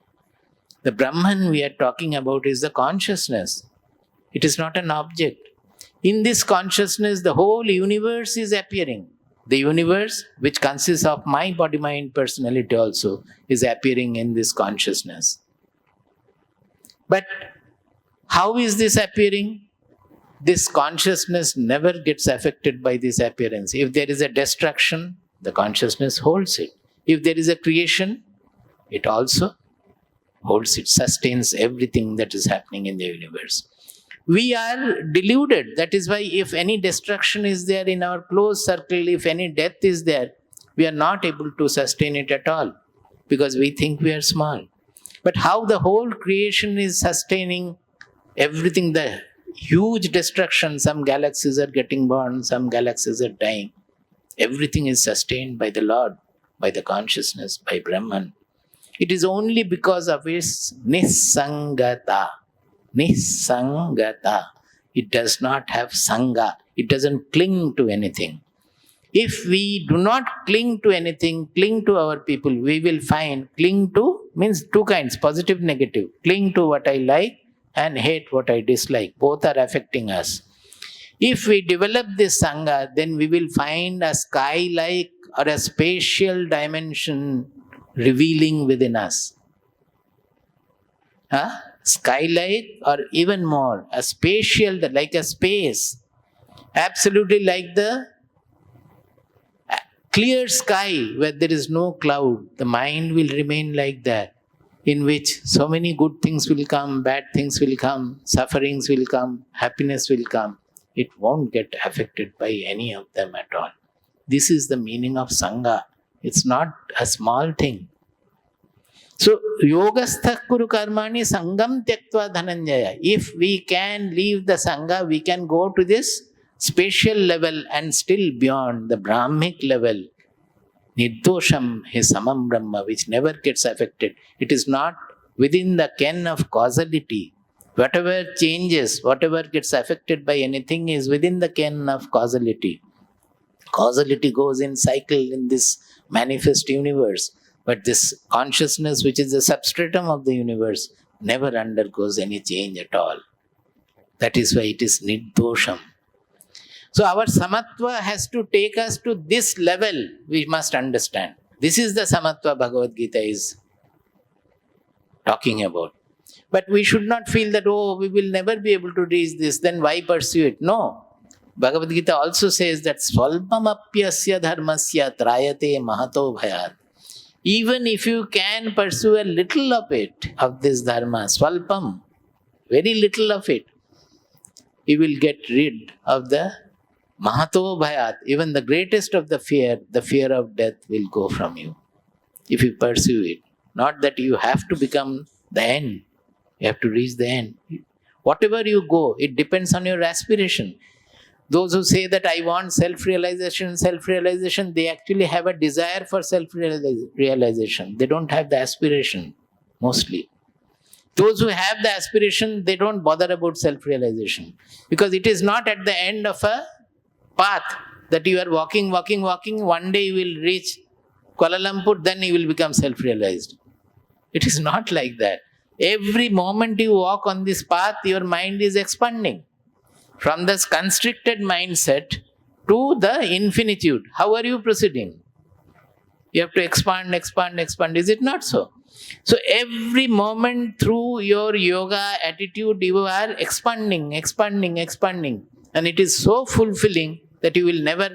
The Brahman we are talking about is the consciousness. It is not an object. In this consciousness, the whole universe is appearing. The universe, which consists of my body, mind, personality also, is appearing in this consciousness. But how is this appearing? This consciousness never gets affected by this appearance. If there is a destruction, the consciousness holds it. If there is a creation, it also holds it, sustains everything that is happening in the universe. We are deluded. That is why if any destruction is there in our close circle, if any death is there, we are not able to sustain it at all because we think we are small. But how the whole creation is sustaining everything, the huge destruction, some galaxies are getting born, some galaxies are dying. Everything is sustained by the Lord, by the consciousness, by Brahman. It is only because of his nisangata. Nisangata. It does not have sangha. It doesn't cling to anything. If we do not cling to anything, cling to our people, we will find cling to means two kinds, positive, negative. Cling to what I like and hate what I dislike. Both are affecting us. If we develop this sangha, then we will find a sky-like or a spatial dimension revealing within us. Sky-like or even more, a spatial, like a space, absolutely like the clear sky where there is no cloud. The mind will remain like that, in which so many good things will come, bad things will come, sufferings will come, happiness will come. It won't get affected by any of them at all. This is the meaning of Sangha. It's not a small thing. So, Yogastha Kuru Karmani Sangam Tyaktva Dhananjaya. If we can leave the Sangha, we can go to this spatial level and still beyond the Brahmic level. Niddosham hi samam brahma, which never gets affected. It is not within the ken of causality. Whatever changes, whatever gets affected by anything is within the ken of causality. Causality goes in cycle in this manifest universe. But this consciousness, which is the substratum of the universe, never undergoes any change at all. That is why it is niddosham. So our samatva has to take us to this level, we must understand. This is the samatva Bhagavad Gita is talking about. But we should not feel that, we will never be able to reach this, then why pursue it? No. Bhagavad Gita also says that Swalpamapyasya dharmasya trayate mahato bhayat. Even if you can pursue a little of it, of this dharma, swalpam, very little of it, you will get rid of the mahato bhayat. Even the greatest of the fear of death will go from you if you pursue it. Not that you have to become the end, you have to reach the end. Whatever you go, it depends on your aspiration. Those who say that I want self-realization, they actually have a desire for self-realization. They don't have the aspiration, mostly. Those who have the aspiration, they don't bother about self-realization. Because it is not at the end of a path that you are walking, one day you will reach Kuala Lumpur, then you will become self-realized. It is not like that. Every moment you walk on this path, your mind is expanding. From this constricted mindset to the infinitude. How are you proceeding? You have to expand, expand, expand. Is it not so? So every moment through your yoga attitude, you are expanding, expanding, expanding. And it is so fulfilling that you will never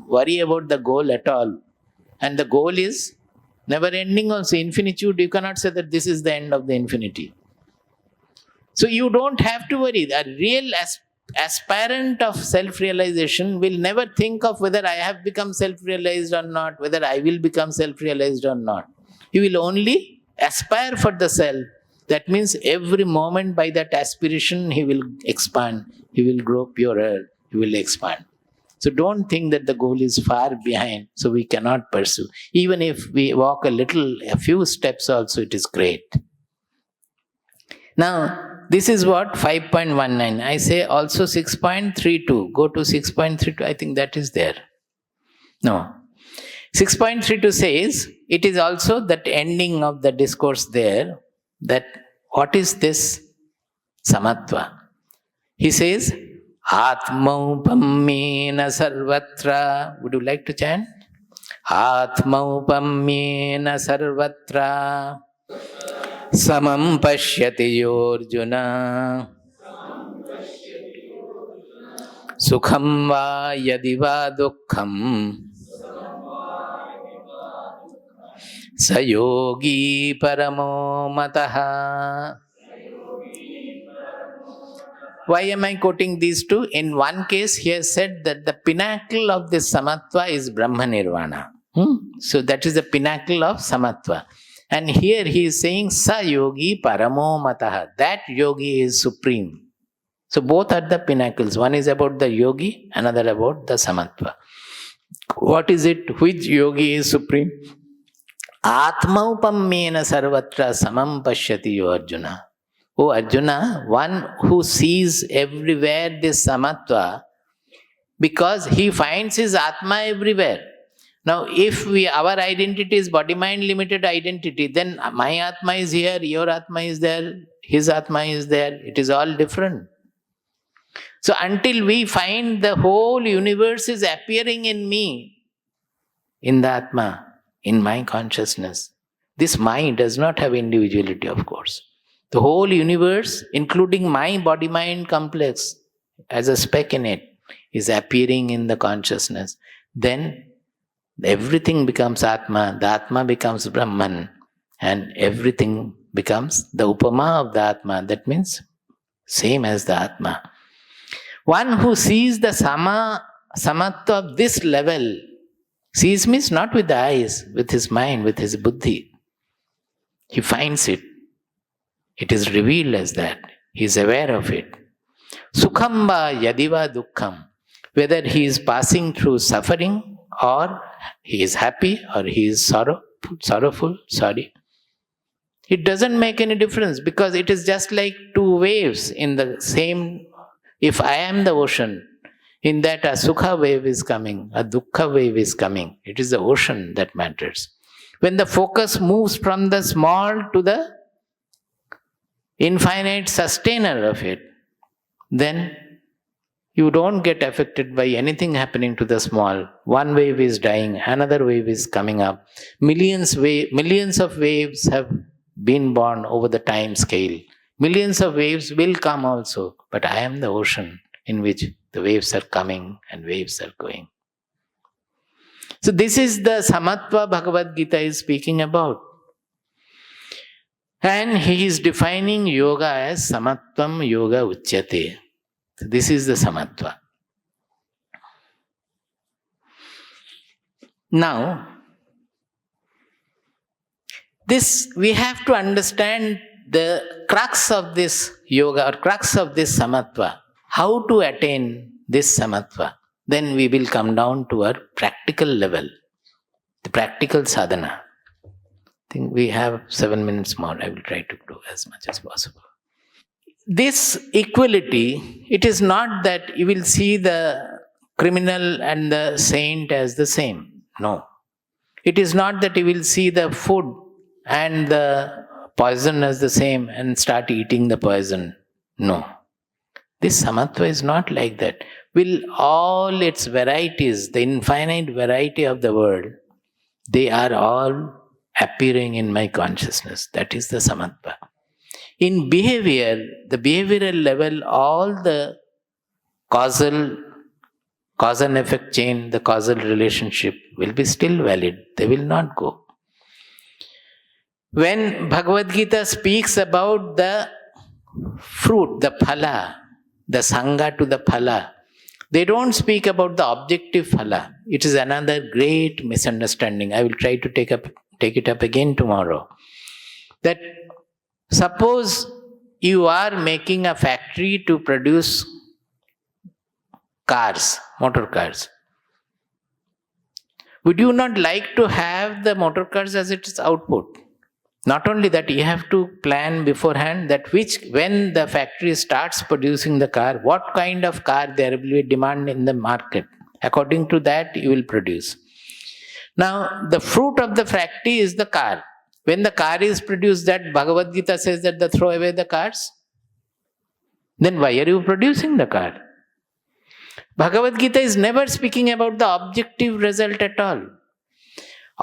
worry about the goal at all. And the goal is never ending also. Infinitude, you cannot say that this is the end of the infinity. So you don't have to worry. The real aspirant of self-realization will never think of whether I have become self-realized or not, whether I will become self-realized or not. He will only aspire for the self. That means every moment by that aspiration, he will expand, he will grow purer, he will expand. So don't think that the goal is far behind, so we cannot pursue. Even if we walk a few steps also, it is great. Now, this is what 5.19. I say also 6.32. Go to 6.32. I think that is there. No. 6.32 says, it is also that ending of the discourse there, that what is this samatva? He says, Atmaupamyena sarvatra. Would you like to chant? Atmaupamyena sarvatra. Samam pashyati Arjuna. Sukham va yadi va dukkham. Sayogi paramo mataha. Why am I quoting these two? In one case, he has said that the pinnacle of this samatva is Brahma Nirvana. So that is the pinnacle of samatva. And here he is saying, Sa yogi paramo mataha. That yogi is supreme. So both are the pinnacles. One is about the yogi, another about the samatva. What is it? Which yogi is supreme? Atmaupamyena sarvatra samam pashyati Arjuna. Oh Arjuna, one who sees everywhere this samatva, because he finds his Atma everywhere. Now, if our identity is body-mind limited identity, then my Atma is here, your Atma is there, his Atma is there. It is all different. So until we find the whole universe is appearing in me, in the Atma, in my consciousness, this mind does not have individuality, of course. The whole universe, including my body-mind complex, as a speck in it, is appearing in the consciousness. Then everything becomes Atma, the Atma becomes Brahman, and everything becomes the Upama of the Atma. That means same as the Atma. One who sees the samatva of this level, sees means not with the eyes, with his mind, with his buddhi. He finds it. It is revealed as that. He is aware of it. Sukham va yadiva dukkham. Whether he is passing through suffering, or he is happy, or he is sorrowful, it doesn't make any difference, because it is just like two waves in the same. If I am the ocean, in that a sukha wave is coming, a dukkha wave is coming. It is the ocean that matters. When the focus moves from the small to the infinite sustainer of it, then you don't get affected by anything happening to the small. One wave is dying, another wave is coming up. Millions of waves have been born over the time scale. Millions of waves will come also, but I am the ocean in which the waves are coming and waves are going. So this is the samatva Bhagavad Gita is speaking about. And he is defining yoga as samatvam yoga uchyate. So this is the samatva. Now, we have to understand the crux of this yoga or crux of this samatva. How to attain this samatva? Then we will come down to our practical level, the practical sadhana. I think we have 7 minutes more. I will try to do as much as possible. This equality, it is not that you will see the criminal and the saint as the same. No. It is not that you will see the food and the poison as the same and start eating the poison. No. This samatva is not like that. Will all its varieties, the infinite variety of the world, they are all appearing in my consciousness. That is the samatva. In behavior, the behavioral level, all the cause and effect chain, the causal relationship will be still valid. They will not go. When Bhagavad Gita speaks about the fruit, the phala, the sangha to the phala, they don't speak about the objective phala. It is another great misunderstanding. I will try to take it up again tomorrow. That suppose you are making a factory to produce cars, motor cars. Would you not like to have the motor cars as its output? Not only that, you have to plan beforehand that when the factory starts producing the car, what kind of car there will be demand in the market. According to that, you will produce. Now, the fruit of the factory is the car. When the car is produced, that Bhagavad Gita says that they throw away the cars. Then why are you producing the car? Bhagavad Gita is never speaking about the objective result at all.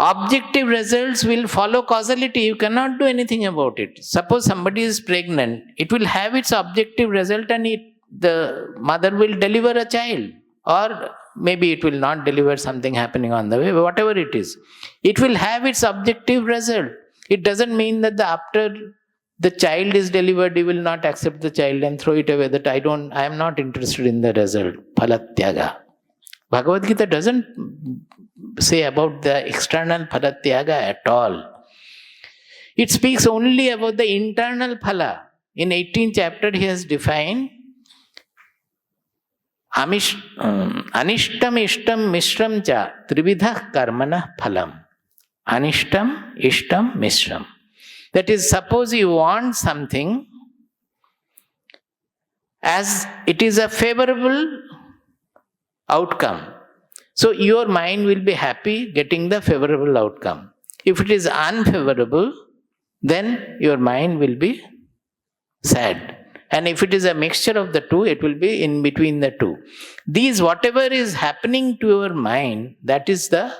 Objective results will follow causality. You cannot do anything about it. Suppose somebody is pregnant, it will have its objective result and the mother will deliver a child. Or maybe it will not deliver, something happening on the way, whatever it is. It will have its objective result. It doesn't mean that after the child is delivered, you will not accept the child and throw it away. That I am not interested in the result. Phalatyaga. Bhagavad Gita doesn't say about the external phalatyaga at all. It speaks only about the internal phala. In 18th chapter, he has defined anishtam ishtam mishram cha trividha karmana phalam. Anishtam ishtam mishram. That is, suppose you want something as it is a favorable outcome. So your mind will be happy getting the favorable outcome. If it is unfavorable, then your mind will be sad. And if it is a mixture of the two, it will be in between the two. These, whatever is happening to your mind, that is the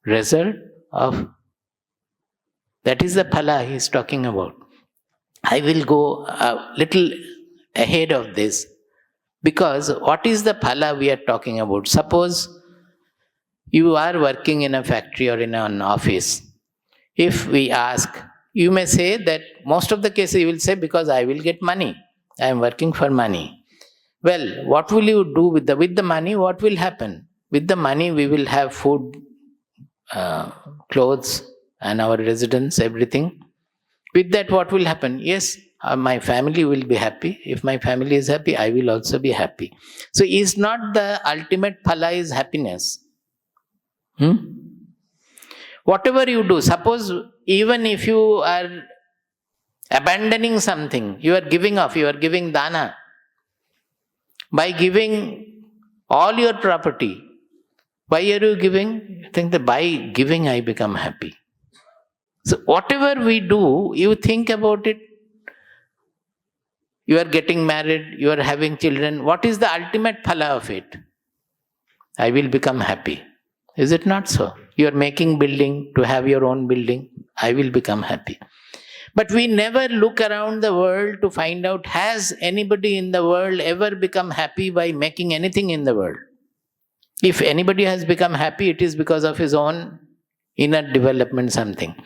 result of, that is the phala he is talking about. I will go a little ahead of this, because what is the phala we are talking about? Suppose you are working in a factory or in an office. If we ask, you may say that most of the cases you will say, because I will get money. I am working for money. Well, what will you do with the money? What will happen? With the money we will have food, clothes and our residence, everything. With that what will happen? Yes, my family will be happy. If my family is happy, I will also be happy. So is not the ultimate phala is happiness? Whatever you do, suppose even if you are abandoning something, you are giving off, you are giving dana. By giving all your property, why are you giving? You think that by giving I become happy. So whatever we do, you think about it. You are getting married, you are having children. What is the ultimate phala of it? I will become happy. Is it not so? You are making building to have your own building. I will become happy. But we never look around the world to find out, has anybody in the world ever become happy by making anything in the world? If anybody has become happy, it is because of his own inner development, something.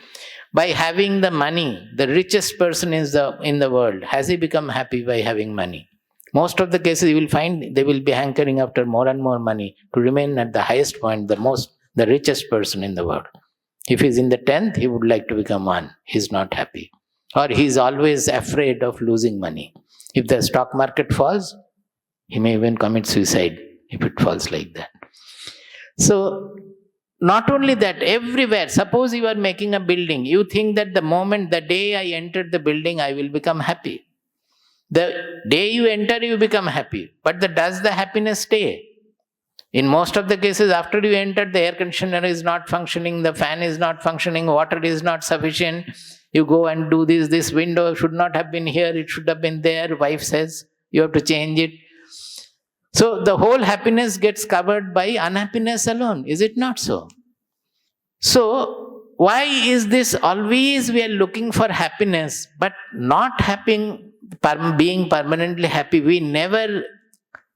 By having the money, the richest person in the world, has he become happy by having money? Most of the cases you will find they will be hankering after more and more money to remain at the highest point, the richest person in the world. If he is in the 10th, he would like to become one. He is not happy. Or he is always afraid of losing money. If the stock market falls, he may even commit suicide if it falls like that. So, not only that, everywhere, suppose you are making a building, you think that the day I entered the building, I will become happy. The day you enter, you become happy. But does the happiness stay? In most of the cases, after you enter, the air conditioner is not functioning, the fan is not functioning, water is not sufficient. You go and do this. This window should not have been here, it should have been there. Wife says, you have to change it. So the whole happiness gets covered by unhappiness alone. Is it not so? So, why is this always we are looking for happiness, but not being permanently happy? We never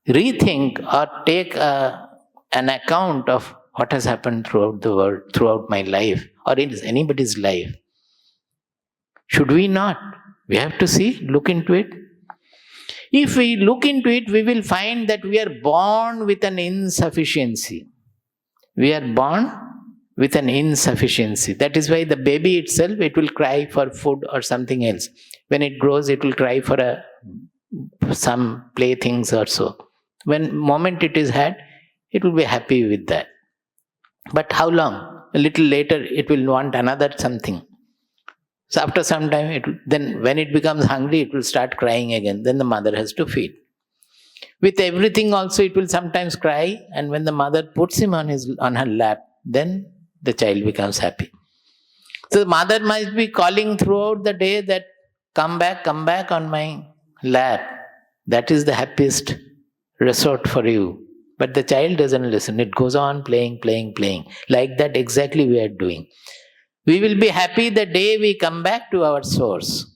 rethink or take an account of what has happened throughout the world, throughout my life, or in anybody's life. Should we not? We have to look into it. If we look into it, we will find that we are born with an insufficiency. We are born with an insufficiency. That is why the baby itself, it will cry for food or something else. When it grows, it will cry for some playthings or so. When moment it is had, it will be happy with that. But how long? A little later, it will want another something. So after some time, then when it becomes hungry, it will start crying again. Then the mother has to feed. With everything also, it will sometimes cry, and when the mother puts him on her lap, then the child becomes happy. So the mother might be calling throughout the day that, come back on my lap. That is the happiest resort for you. But the child doesn't listen. It goes on playing. Like that exactly we are doing. We will be happy the day we come back to our source.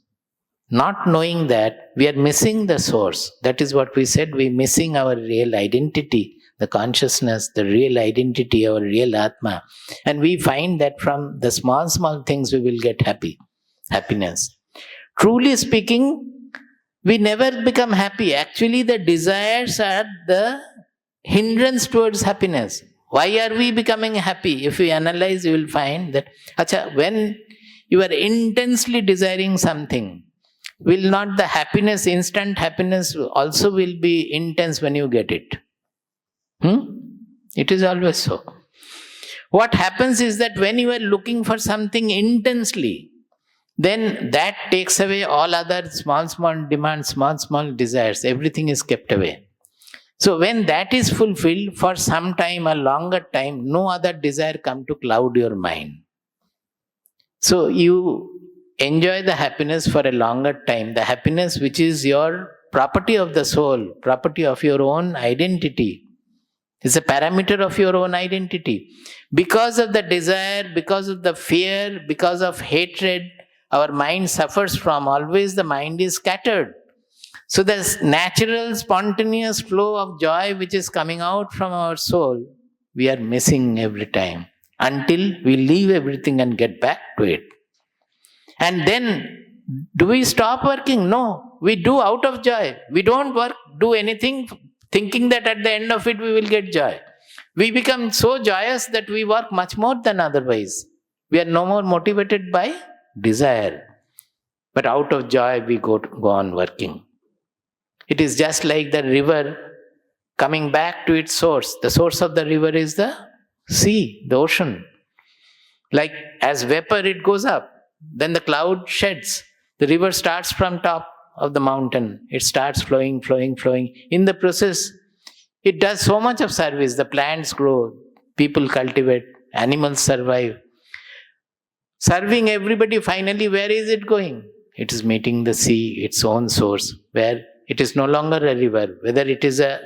Not knowing that we are missing the source. That is what we said, we are missing our real identity, the consciousness, the real identity, our real Atma. And we find that from the small things we will get happiness. Truly speaking, we never become happy. Actually, the desires are the hindrance towards happiness. Why are we becoming happy? If we analyze, you will find that when you are intensely desiring something, will not the happiness, instant happiness also will be intense when you get it? It is always so. What happens is that when you are looking for something intensely, then that takes away all other small demands, small desires. Everything is kept away. So when that is fulfilled for some time, a longer time, no other desire come to cloud your mind. So you enjoy the happiness for a longer time, the happiness which is your property of the soul, property of your own identity. It's a parameter of your own identity. Because of the desire, because of the fear, because of hatred, our mind suffers from. Always the mind is scattered. So the natural, spontaneous flow of joy which is coming out from our soul, we are missing every time until we leave everything and get back to it. And then, do we stop working? No, we do out of joy. We don't do anything thinking that at the end of it we will get joy. We become so joyous that we work much more than otherwise. We are no more motivated by desire. But out of joy we go on working. It is just like the river coming back to its source. The source of the river is the sea, the ocean. Like as vapor it goes up, then the cloud sheds. The river starts from top of the mountain. It starts flowing. In the process, it does so much of service. The plants grow, people cultivate, animals survive. Serving everybody, finally, where is it going? It is meeting the sea, its own source, where it is no longer a river, whether it is a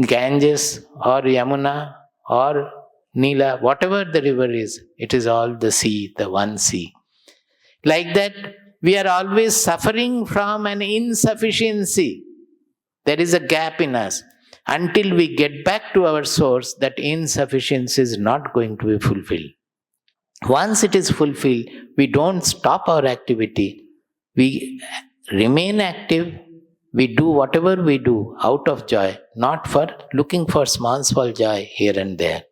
Ganges or Yamuna or Neela, whatever the river is, it is all the sea, the one sea. Like that, we are always suffering from an insufficiency. There is a gap in us. Until we get back to our source, that insufficiency is not going to be fulfilled. Once it is fulfilled, we don't stop our activity. We remain active. We do whatever we do out of joy, not for looking for small joy here and there.